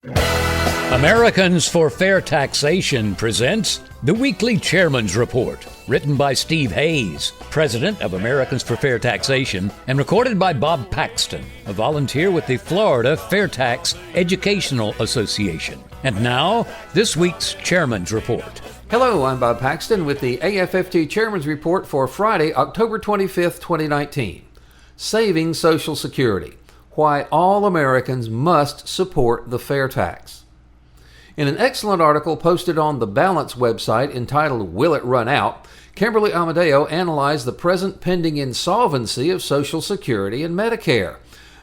Americans for Fair Taxation presents the Weekly Chairman's Report, written by Steve Hayes, president of Americans for Fair Taxation, and recorded by Bob Paxton, a volunteer with the Florida FAIRtax Educational Association. And now, this week's Chairman's Report. Hello, I'm Bob Paxton with the AFFT Chairman's Report for Friday, October 25th, 2019. Saving Social Security: Why All Americans Must Support the Fair Tax. In an excellent article posted on the Balance website entitled "Will It Run Out?", Kimberly Amadeo analyzed the present pending insolvency of Social Security and Medicare.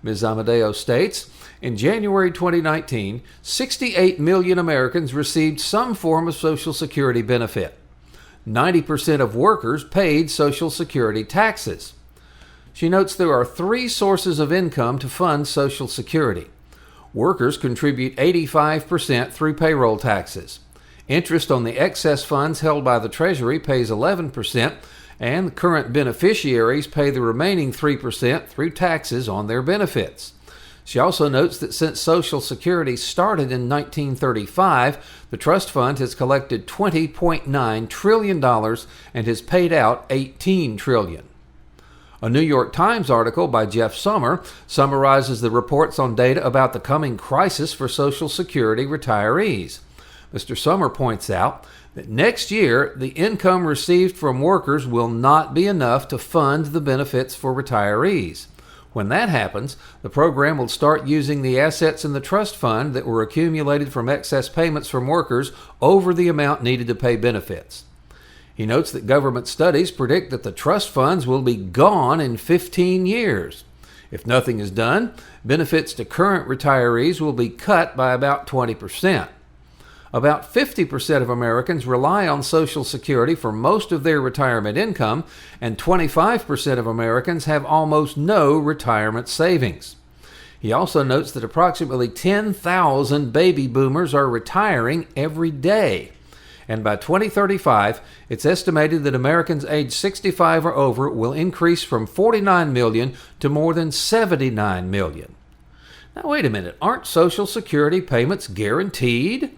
Ms. Amadeo states, in January 2019, 68 million Americans received some form of Social Security benefit. 90% of workers paid Social Security taxes. She notes there are three sources of income to fund Social Security. Workers contribute 85% through payroll taxes. Interest on the excess funds held by the Treasury pays 11%, and current beneficiaries pay the remaining 3% through taxes on their benefits. She also notes that since Social Security started in 1935, the trust fund has collected $20.9 trillion and has paid out $18 trillion. A New York Times article by Jeff Sommer summarizes the reports on data about the coming crisis for Social Security retirees. Mr. Sommer points out that next year, the income received from workers will not be enough to fund the benefits for retirees. When that happens, the program will start using the assets in the trust fund that were accumulated from excess payments from workers over the amount needed to pay benefits. He notes that government studies predict that the trust funds will be gone in 15 years. If nothing is done, benefits to current retirees will be cut by about 20%. About 50% of Americans rely on Social Security for most of their retirement income, and 25% of Americans have almost no retirement savings. He also notes that approximately 10,000 baby boomers are retiring every day. And by 2035, it's estimated that Americans aged 65 or over will increase from 49 million to more than 79 million. Now wait a minute, aren't Social Security payments guaranteed?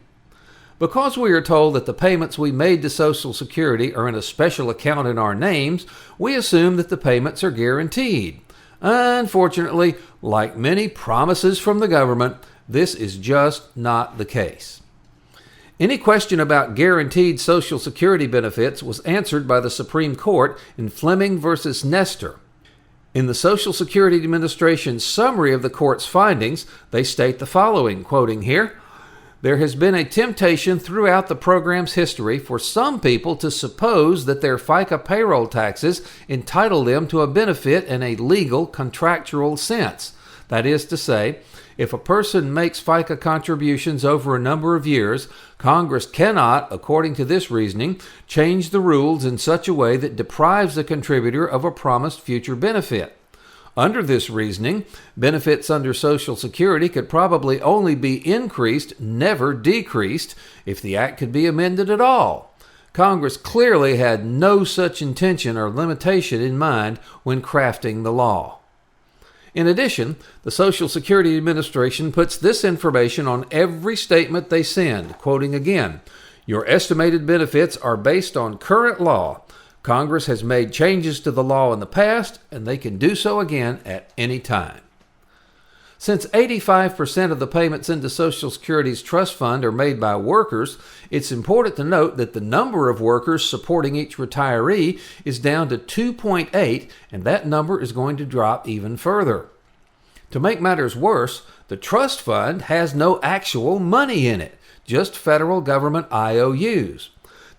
Because we are told that the payments we made to Social Security are in a special account in our names, we assume that the payments are guaranteed. Unfortunately, like many promises from the government, this is just not the case. Any question about guaranteed Social Security benefits was answered by the Supreme Court in Fleming v. Nestor. In the Social Security Administration's summary of the court's findings, they state the following, quoting here, "There has been a temptation throughout the program's history for some people to suppose that their FICA payroll taxes entitle them to a benefit in a legal, contractual sense. That is to say, if a person makes FICA contributions over a number of years, Congress cannot, according to this reasoning, change the rules in such a way that deprives the contributor of a promised future benefit. Under this reasoning, benefits under Social Security could probably only be increased, never decreased, if the act could be amended at all. Congress clearly had no such intention or limitation in mind when crafting the law." In addition, the Social Security Administration puts this information on every statement they send, quoting again, "Your estimated benefits are based on current law. Congress has made changes to the law in the past, and they can do so again at any time." Since 85% of the payments into Social Security's trust fund are made by workers, it's important to note that the number of workers supporting each retiree is down to 2.8, and that number is going to drop even further. To make matters worse, the trust fund has no actual money in it, just federal government IOUs.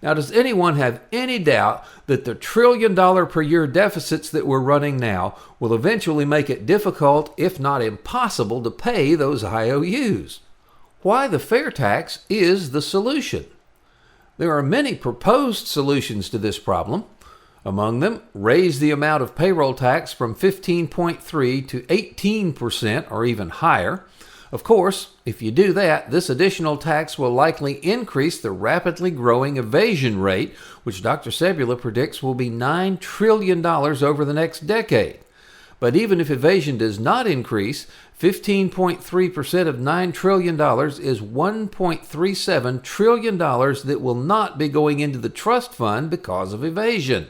Now, does anyone have any doubt that the $1 trillion per year deficits that we're running now will eventually make it difficult, if not impossible, to pay those IOUs? Why the fair tax is the solution. There are many proposed solutions to this problem. Among them, raise the amount of payroll tax from 15.3% to 18% or even higher. Of course, if you do that, this additional tax will likely increase the rapidly growing evasion rate, which Dr. Sebula predicts will be $9 trillion over the next decade. But even if evasion does not increase, 15.3% of $9 trillion is $1.37 trillion that will not be going into the trust fund because of evasion.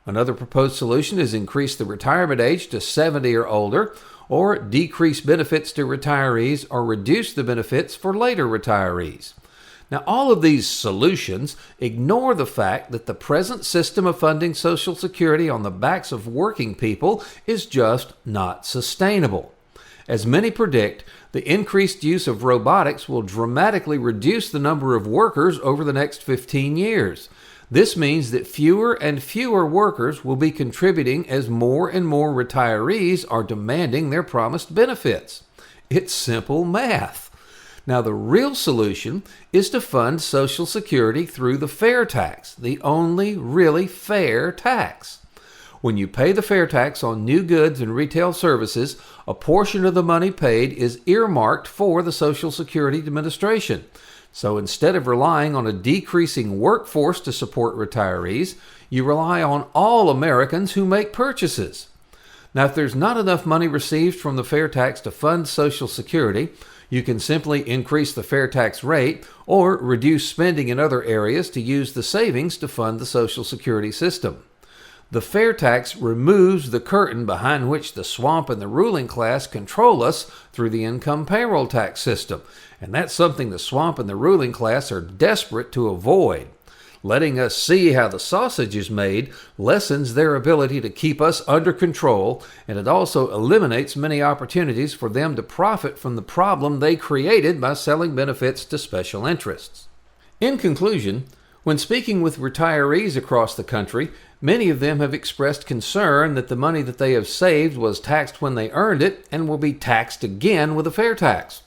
Another proposed solution is increase the retirement age to 70 or older, or decrease benefits to retirees or reduce the benefits for later retirees. Now, all of these solutions ignore the fact that the present system of funding Social Security on the backs of working people is just not sustainable. As many predict, the increased use of robotics will dramatically reduce the number of workers over the next 15 years. This means that fewer and fewer workers will be contributing as more and more retirees are demanding their promised benefits. It's simple math. Now, the real solution is to fund Social Security through the FAIRtax, the only really fair tax. When you pay the FAIRtax on new goods and retail services, a portion of the money paid is earmarked for the Social Security Administration. So instead of relying on a decreasing workforce to support retirees, you rely on all Americans who make purchases. Now, if there's not enough money received from the FAIRtax to fund Social Security, you can simply increase the FAIRtax rate or reduce spending in other areas to use the savings to fund the Social Security system. The FAIRtax removes the curtain behind which the swamp and the ruling class control us through the income payroll tax system, and that's something the swamp and the ruling class are desperate to avoid. Letting us see how the sausage is made lessens their ability to keep us under control, and it also eliminates many opportunities for them to profit from the problem they created by selling benefits to special interests. In conclusion, when speaking with retirees across the country, many of them have expressed concern that the money that they have saved was taxed when they earned it and will be taxed again with a FAIRtax.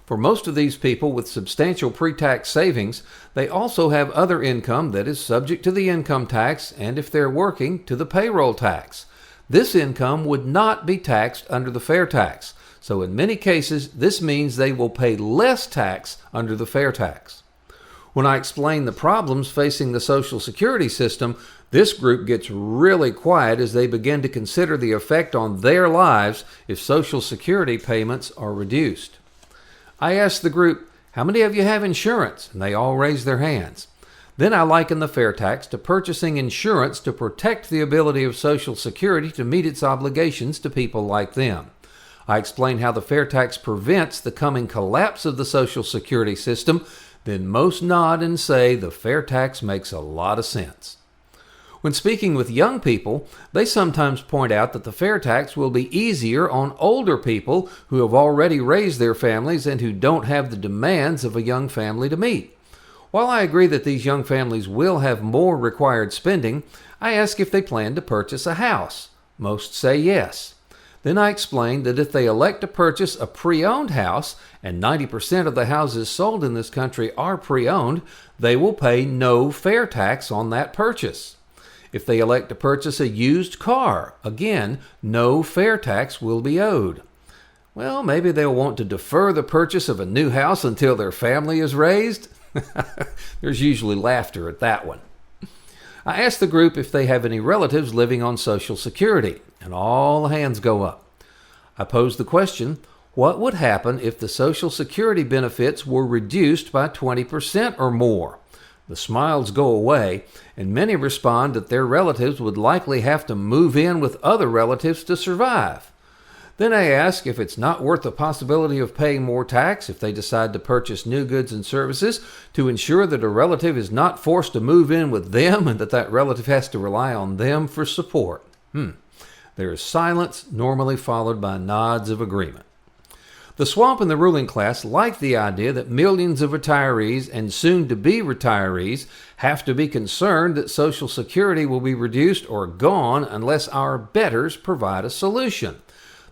For most of these people with substantial pre-tax savings, they also have other income that is subject to the income tax and, if they're working, to the payroll tax. This income would not be taxed under the FAIRtax, so in many cases this means they will pay less tax under the FAIRtax. When I explain the problems facing the Social Security system, this group gets really quiet as they begin to consider the effect on their lives if Social Security payments are reduced. I asked the group, "How many of you have insurance?" and they all raised their hands. Then I liken the FAIRtax to purchasing insurance to protect the ability of Social Security to meet its obligations to people like them. I explained how the FAIRtax prevents the coming collapse of the Social Security system. Then most nod and say the FAIRtax makes a lot of sense. When speaking with young people, they sometimes point out that the FAIRtax will be easier on older people who have already raised their families and who don't have the demands of a young family to meet. While I agree that these young families will have more required spending, I ask if they plan to purchase a house. Most say yes. Then I explain that if they elect to purchase a pre-owned house, and 90% of the houses sold in this country are pre-owned, they will pay no FAIRtax on that purchase. If they elect to purchase a used car, again, no FAIRtax will be owed. Well, maybe they'll want to defer the purchase of a new house until their family is raised. There's usually laughter at that one. I asked the group if they have any relatives living on Social Security, and all hands go up. I posed the question, what would happen if the Social Security benefits were reduced by 20% or more? The smiles go away, and many respond that their relatives would likely have to move in with other relatives to survive. Then I ask if it's not worth the possibility of paying more tax if they decide to purchase new goods and services to ensure that a relative is not forced to move in with them and that relative has to rely on them for support. There is silence, normally followed by nods of agreement. The swamp and the ruling class like the idea that millions of retirees and soon-to-be retirees have to be concerned that Social Security will be reduced or gone unless our betters provide a solution.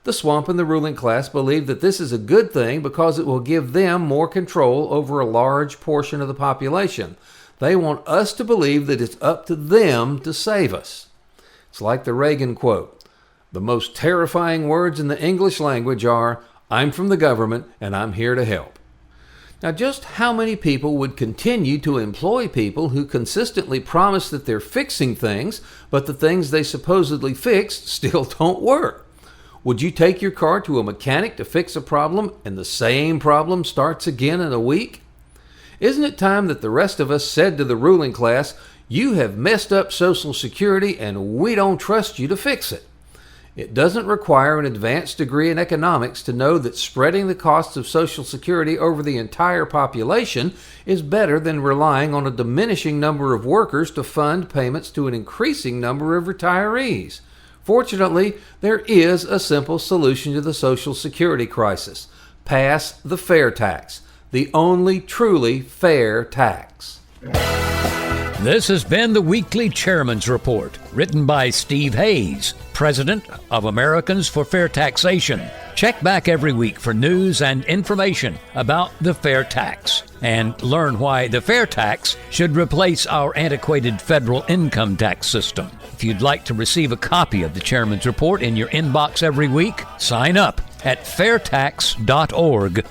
The swamp and the ruling class believe that this is a good thing because it will give them more control over a large portion of the population. They want us to believe that it's up to them to save us. It's like the Reagan quote, "The most terrifying words in the English language are, 'I'm from the government and I'm here to help.'" Now, just how many people would continue to employ people who consistently promise that they're fixing things, but the things they supposedly fixed still don't work? Would you take your car to a mechanic to fix a problem and the same problem starts again in a week? Isn't it time that the rest of us said to the ruling class, "You have messed up Social Security and we don't trust you to fix it"? It doesn't require an advanced degree in economics to know that spreading the costs of Social Security over the entire population is better than relying on a diminishing number of workers to fund payments to an increasing number of retirees. Fortunately, there is a simple solution to the Social Security crisis. Pass the FAIRtax, the only truly fair tax. This has been the Weekly Chairman's Report, written by Steve Hayes, President of Americans for Fair Taxation. Check back every week for news and information about the fair tax, and learn why the fair tax should replace our antiquated federal income tax system. If you'd like to receive a copy of the Chairman's Report in your inbox every week, sign up at fairtax.org.